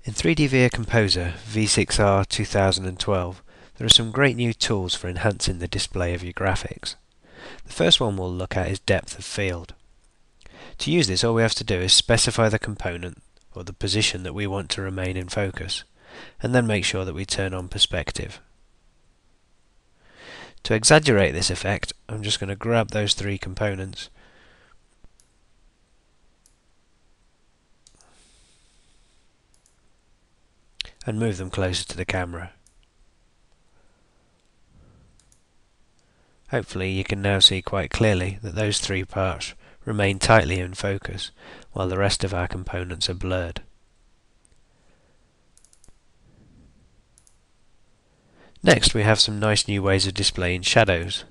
In 3D VIA Composer V6R 2012, there are some great new tools for enhancing the display of your graphics. The first one we'll look at is depth of field. To use this, all we have to do is specify the component or the position that we want to remain in focus, and then make sure that we turn on perspective. To exaggerate this effect, I'm just going to grab those three components and move them closer to the camera. Hopefully you can now see quite clearly that those three parts remain tightly in focus while the rest of our components are blurred. Next, we have some nice new ways of displaying shadows.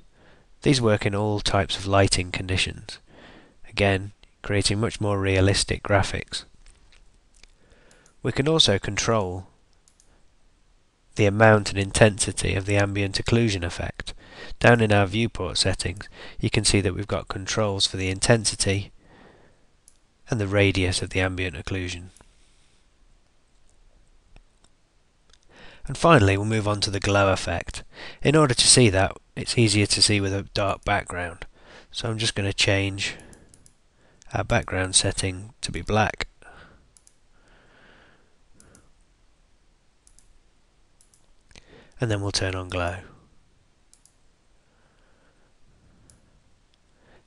These work in all types of lighting conditions, again creating much more realistic graphics. We can also control the amount and intensity of the ambient occlusion effect. Down in our viewport settings, you can see that we've got controls for the intensity and the radius of the ambient occlusion. And finally, we'll move on to the glow effect. In order to see that, it's easier to see with a dark background. So I'm just going to change our background setting to be black. And then we'll turn on glow.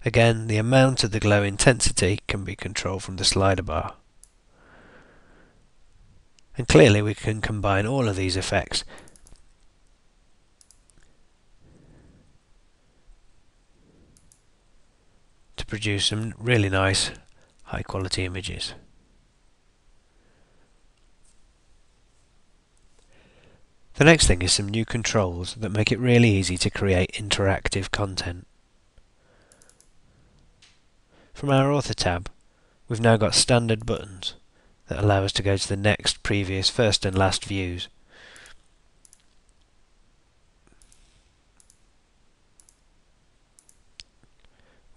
Again, the amount of the glow intensity can be controlled from the slider bar. And clearly we can combine all of these effects to produce some really nice high quality images. The next thing is some new controls that make it really easy to create interactive content. From our Author tab, we've now got standard buttons that allow us to go to the next, previous, first and last views.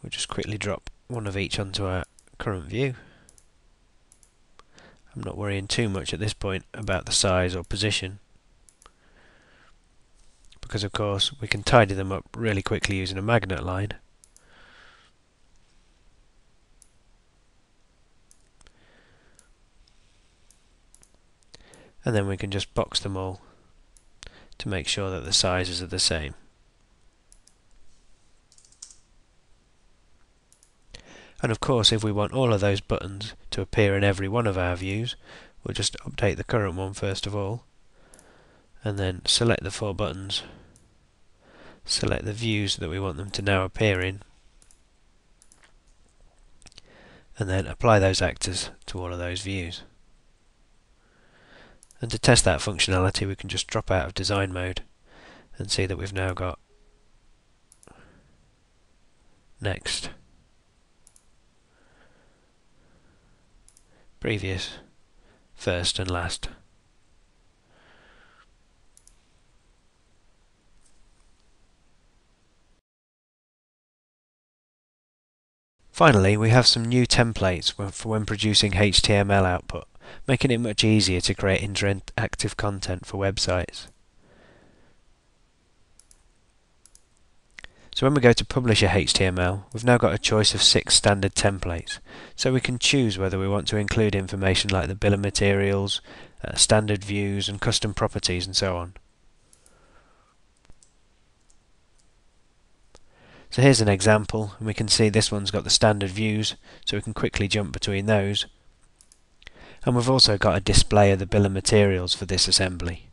We'll just quickly drop one of each onto our current view. I'm not worrying too much at this point about the size or position, because of course we can tidy them up really quickly using a magnet line. And then we can just box them all to make sure that the sizes are the same. And of course, if we want all of those buttons to appear in every one of our views, we'll just update the current one first of all, and then select the 4 buttons, select the views that we want them to now appear in, and then apply those actors to all of those views. And to test that functionality, we can just drop out of design mode and see that we've now got next, previous, first and last. Finally, we have some new templates for when producing HTML output, making it much easier to create interactive content for websites. So when we go to publish a HTML, we've now got a choice of 6 standard templates, so we can choose whether we want to include information like the bill of materials, standard views and custom properties and so on. So here's an example, and we can see this one's got the standard views, so we can quickly jump between those. And we've also got a display of the bill of materials for this assembly.